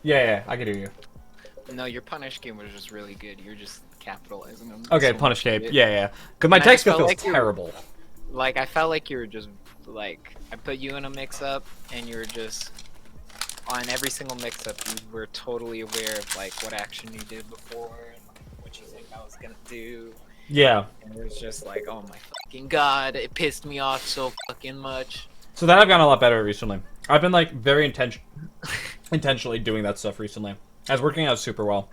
Yeah, I can hear you. No, your punish game was just really good. You're just capitalizing on Okay, so much punish of cape. it. Yeah. Because my And I tech just skill felt feels like terrible. I felt like you were just like I put you in a mix-up, and you were just on every single mix-up. You were totally aware of like what action you did before and like, what you think I was gonna do. Yeah. And it was just like, oh my fucking god, it pissed me off so fucking much. So that I've gotten a lot better recently. I've been like very intentionally doing that stuff recently. I was working out super well.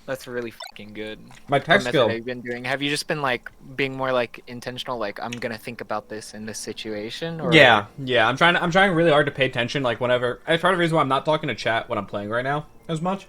That's really fucking good. My What tech method skill. have you been doing? Have you just been like being more like intentional, like I'm gonna think about this in this situation, or? Yeah. I'm trying really hard to pay attention. Like whenever, it's part of the reason why I'm not talking to chat when I'm playing right now as much.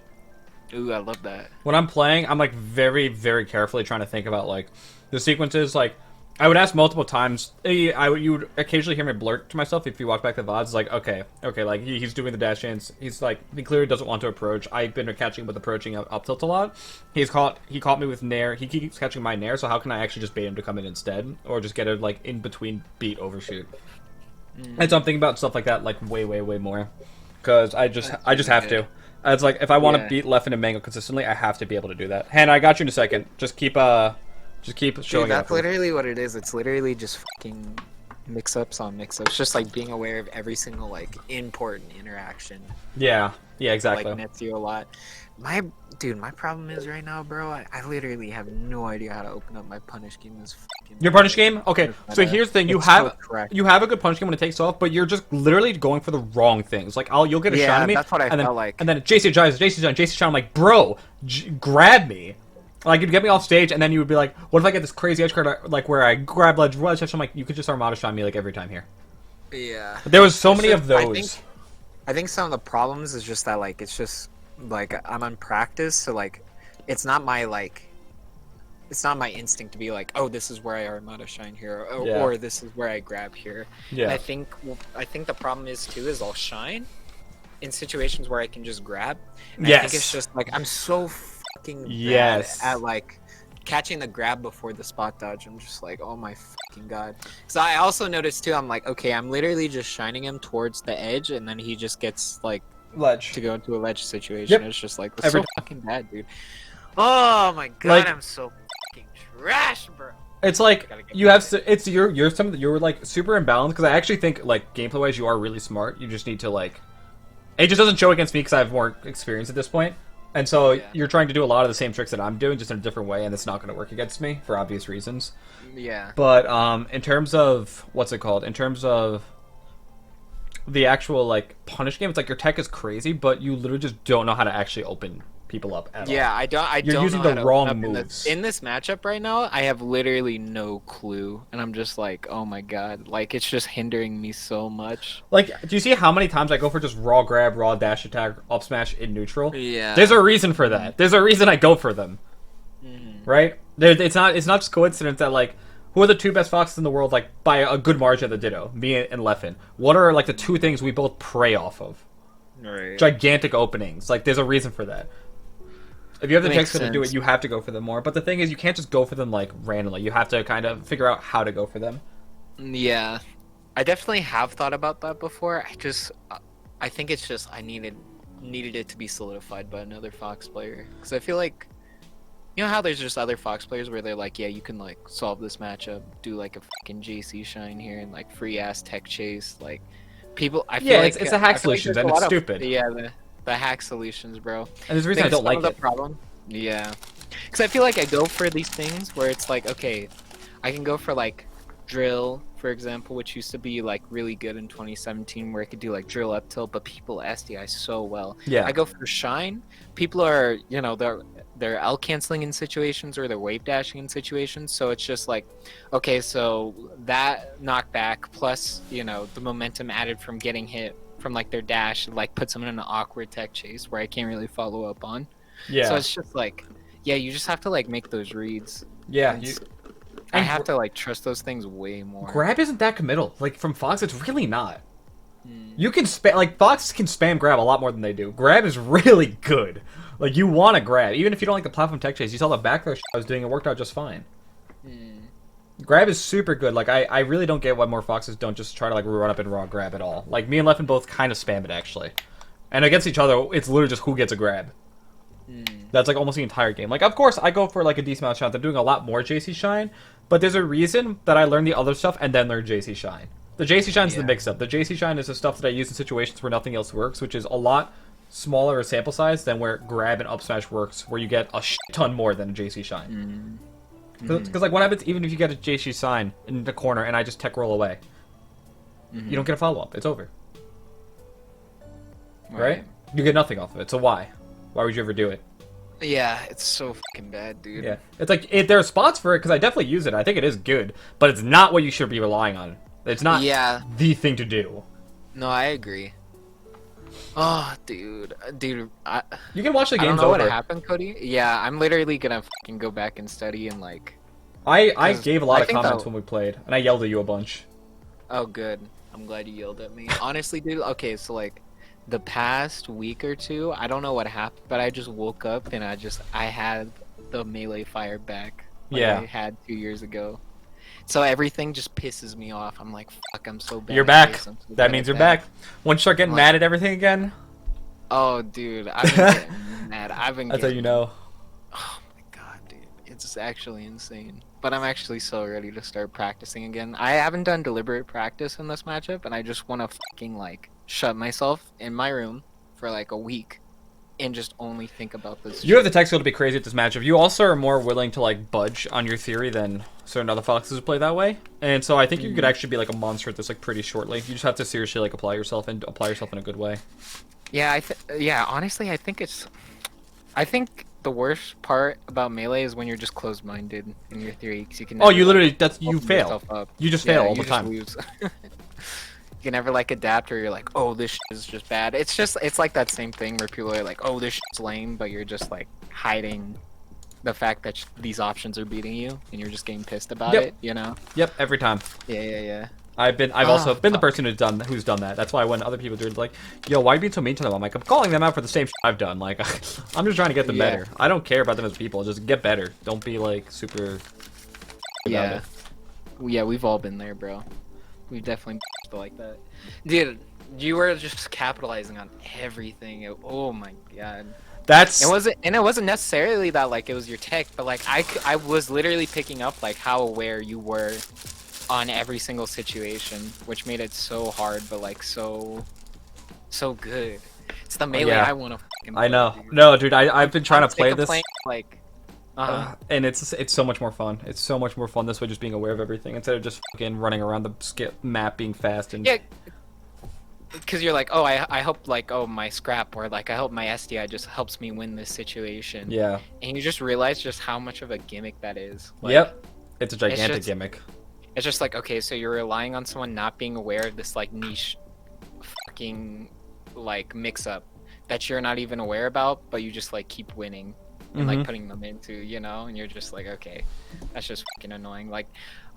Ooh, I love that. When I'm playing, I'm like very, very carefully trying to think about like the sequences. Like I would ask multiple times. You would occasionally hear me blurt to myself if you walk back the VODs. It's like okay, like he's doing the dash ins. He's like he clearly doesn't want to approach. I've been catching him with approaching up tilt a lot. He caught me with nair. He keeps catching my nair. So how can I actually just bait him to come in instead, or just get a like in between beat overshoot? And so I'm thinking about stuff like that like way, way, way more because I just have to. It's like if I want to beat Leffen and Mango consistently, I have to be able to do that. Hannah, I got you in a second. Just keep showing Dude, up. that's literally what it is. It's literally just fucking mix-ups on mix-ups. Just like being aware of every single like important interaction. Yeah, exactly. Like nets you a lot. My problem is right now, bro. I literally have no idea how to open up my punish game. This fucking Your punish game? Okay, so here's the thing: you have a good punish game when it takes off, but you're just literally going for the wrong things. Like you'll get a shot at me, that's what I felt like. And then JC Shine. I'm like, bro, grab me. Like you'd get me off stage, and then you would be like, what if I get this crazy edge card like where I grab ledge? I'm like, you could just Armada shine me like every time here. Yeah. But there was so many of those. I think some of the problems is just that like it's just like I'm unpracticed, so like it's not my instinct to be like, oh, this is where I Armada shine here, or this is where I grab here. Yeah. And I think the problem is too is I'll shine in situations where I can just grab. And I think it's just like I'm so fucking bad at like catching the grab before the spot dodge. I'm just like, oh my fucking god. So I also noticed too, I'm like, okay, I'm literally just shining him towards the edge, and then he just gets like ledge to go into a ledge situation. Yep. It's just like so fucking bad, dude. Oh my god, like, I'm so fucking trash, bro. It's like you have you're like super imbalanced because I actually think like gameplay wise you are really smart. You just need to like it just doesn't show against me because I have more experience at this point. And so you're trying to do a lot of the same tricks that I'm doing, just in a different way, and it's not going to work against me for obvious reasons. Yeah. But in terms of what's it called? In terms of the actual like punish game, it's like your tech is crazy, but you literally just don't know how to actually open people up at all. Yeah, You're using the wrong moves. In this matchup right now, I have literally no clue, and I'm just like, oh my god, like it's just hindering me so much. Like, do you see how many times I go for just raw grab, raw dash attack, up smash in neutral? Yeah. There's a reason for that. There's a reason I go for them. Right? It's not just coincidence that like who are the two best foxes in the world like by a good margin of the Ditto? Me and Leffen. What are like the two things we both prey off of? Right. Gigantic openings. Like there's a reason for that. If you have the tech skill to do it, you have to go for them more. But the thing is, you can't just go for them like randomly. You have to kind of figure out how to go for them. Yeah, I definitely have thought about that before. I think it's just I needed it to be solidified by another Fox player, because I feel like, you know how there's just other Fox players where they're like, yeah, you can like solve this matchup, do like a fucking JC shine here and like free ass tech chase, like people. I feel like it's a hack solution and it's stupid. The hack solutions, bro. And there's a reason I don't like it. Problem. Yeah. Because I feel like I go for these things where it's like, okay, I can go for like drill, for example, which used to be like really good in 2017 where I could do like drill up tilt, but people SDI so well. Yeah. I go for shine. People are, you know, they're L canceling in situations or they're wave dashing in situations. So it's just like, okay, so that knockback plus, you know, the momentum added from getting hit from like their dash like puts them in an awkward tech chase where I can't really follow up on. Yeah. So it's just like, yeah, you just have to like make those reads. Yeah. I have to like trust those things way more. Grab isn't that committal. Like from Fox, it's really not. You can spam like Fox can spam grab a lot more than they do. Grab is really good. Like you want to grab, even if you don't like the platform tech chase. You saw the back throw I was doing; it worked out just fine. Grab is super good. Like I really don't get why more Foxes don't just try to like run up and raw grab at all. Like me and Leffen both kind of spam it actually. And against each other, it's literally just who gets a grab. That's like almost the entire game. Like, of course, I go for like a decent amount of shots. I'm doing a lot more JC Shine, but there's a reason that I learn the other stuff and then learn JC Shine. The JC Shine is the mix-up. The JC Shine is the stuff that I use in situations where nothing else works, which is a lot smaller a sample size than where grab and up smash works, where you get a ton more than a JC Shine. Because like, what happens even if you get a JC Shine in the corner and I just tech roll away? You don't get a follow-up. It's over. Right? You get nothing off of it. So why? Why would you ever do it? Yeah, it's so fucking bad, dude. Yeah, it's like there are spots for it because I definitely use it. I think it is good, but it's not what you should be relying on. It's not the thing to do. No, I agree. Oh, dude, you can watch the games. I don't know over. what happened, Cody. Yeah, I'm literally gonna fucking go back and study and like. I gave a lot of comments when we played, and I yelled at you a bunch. Oh, good. I'm glad you yelled at me. Honestly, dude. Okay, so like. The past week or two, I don't know what happened, but I just woke up and I had the melee fire back. Like I had 2 years ago. So everything just pisses me off. I'm like, fuck, I'm so bad. You're back. That means you're back. Once you start getting mad at everything again. Oh, dude, I've been getting mad. That's how you know. Oh my god, dude, it's actually insane. But I'm actually so ready to start practicing again. I haven't done deliberate practice in this matchup, and I just want to fucking like shut myself in my room for like a week and just only think about this. You have the tech skill to be crazy at this matchup. You also are more willing to like budge on your theory than certain other foxes who play that way. And so I think you could actually be like a monster at this like pretty shortly. You just have to seriously like apply yourself in a good way. Yeah, honestly, I think the worst part about melee is when you're just closed-minded in your theory, because you can. You fail. You just fail all the time. You can never like adapt, or you're like, oh, this shit is just bad. It's like that same thing where people are like, oh, this shit's lame, but you're just like hiding the fact that these options are beating you, and you're just getting pissed about it, you know? Yep, every time. Yeah. I've also been the person who's done that. That's why when other people do it, like, yo, why are you being so mean to them? I'm like, I'm calling them out for the same shit I've done. Like, I'm just trying to get them better. I don't care about them as people. Just get better. Don't be like super. Yeah, we've all been there, bro. We've definitely been like that, dude. You were just capitalizing on everything. Oh my god. It wasn't necessarily that like it was your tech, but like I was literally picking up like how aware you were on every single situation, which made it so hard, but like so good. It's the melee I want to fucking play. I know. Dude. No, dude, I've been trying to play this. And it's so much more fun. It's so much more fun this way, just being aware of everything instead of just fucking running around the map, being fast and. Yeah. Because you're like, oh, I hope like, oh, my scrap, or like I hope my SDI just helps me win this situation. Yeah. And you just realize just how much of a gimmick that is. Like, yep. It's a gigantic gimmick. It's just like, okay, so you're relying on someone not being aware of this like niche fucking like mix up that you're not even aware about, but you just like keep winning and like putting them into, you know, and you're just like, okay, that's just fucking annoying. Like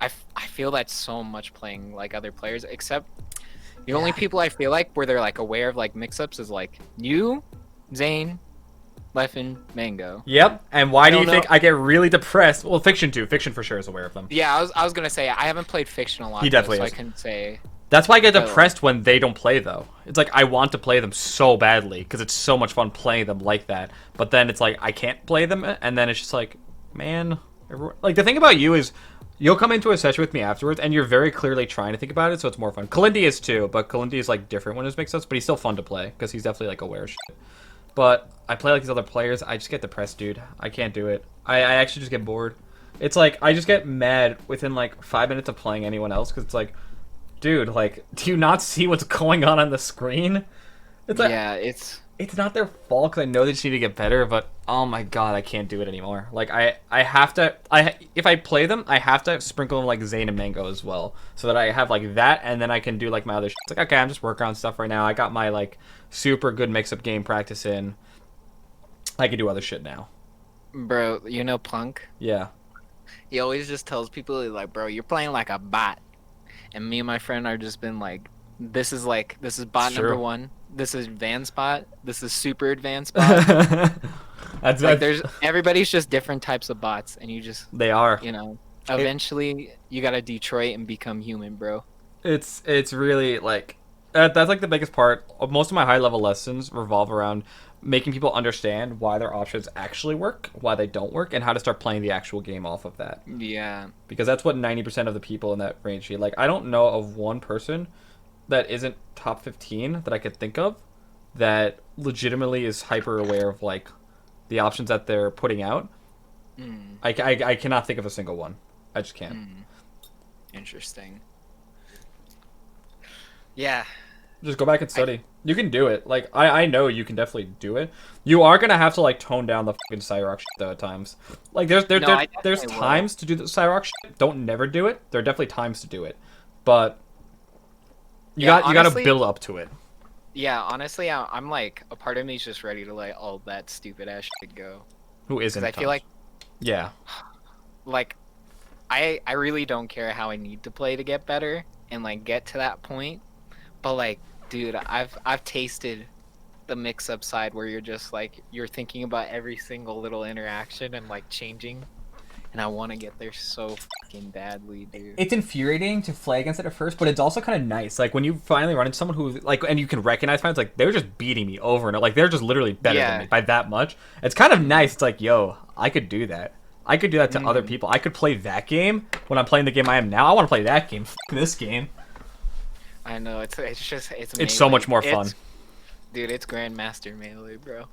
I feel that so much playing like other players, except the only people I feel like where they're like aware of like mix-ups is like you, Zane, Leffen, Mango. Yep. And why do you think I get really depressed? Well, Fiction too. Fiction for sure is aware of them. Yeah, I was gonna say I haven't played Fiction a lot. He definitely is. So I couldn't say. That's why I get depressed when they don't play though. It's like I want to play them so badly because it's so much fun playing them like that. But then it's like I can't play them, and then it's just like, man, like the thing about you is. You'll come into a session with me afterwards, and you're very clearly trying to think about it, so it's more fun. Kalindi is too, but Kalindi is like different when it makes sense, but he's still fun to play because he's definitely like aware of shit. But I play like these other players, I just get depressed, dude. I can't do it. I actually just get bored. It's like I just get mad within like 5 minutes of playing anyone else because it's like, dude, like, do you not see what's going on the screen? It's like, yeah, it's not their fault because I know they just need to get better, but oh my god, I can't do it anymore. Like I have to if I play them, I have to sprinkle in like Zane and Mango as well, so that I have like that, and then I can do like my other shit. It's like, okay, I'm just working on stuff right now. I got my like super good mix-up game practice in. I can do other shit now. Bro, you know Punk? Yeah. He always just tells people like, bro, you're playing like a bot, and me and my friend are just been like, this is bot number 1. This is advanced bot. This is super advanced bot. that's like there's everybody's just different types of bots, and you just you know, eventually you gotta Detroit and become human, bro. It's really like That's like the biggest part. Most of my high level lessons revolve around making people understand why their options actually work, why they don't work, and how to start playing the actual game off of that. Yeah. Because that's what 90% of the people in that range see. Like, I don't know of one person that isn't top 15 that I could think of that legitimately is hyper aware of like the options that they're putting out. I cannot think of a single one. I just can't. Interesting. Yeah. Just go back and study. You can do it. Like, I know you can definitely do it. You are gonna have to like tone down the fucking Cyrock shit though at times. Like there's No, I there's definitely will. times to do the Cyrock shit. Don't never do it. There are definitely times to do it. But you Yeah, gotta honestly- build up to it. Yeah, honestly, I'm like, a part of me is just ready to let all that stupid ass shit go. Who isn't? Because I feel yeah. like, I really don't care how I need to play to get better and like get to that point. But like, dude, I've tasted the mix-up side where you're just like, you're thinking about every single little interaction and like changing. And I want to get there so fucking badly, dude. It's infuriating to play against it at first, but it's also kind of nice. Like when you finally run into someone who like, and you can recognize fans, like they're just beating me over and over. Like they're just literally better than me by that much. It's kind of nice. It's like, yo, I could do that. I could do that to other people. I could play that game when I'm playing the game I am now. I want to play that game. F this game. I know it's just it's It's so much more fun. Dude, it's Grandmaster Melee, bro.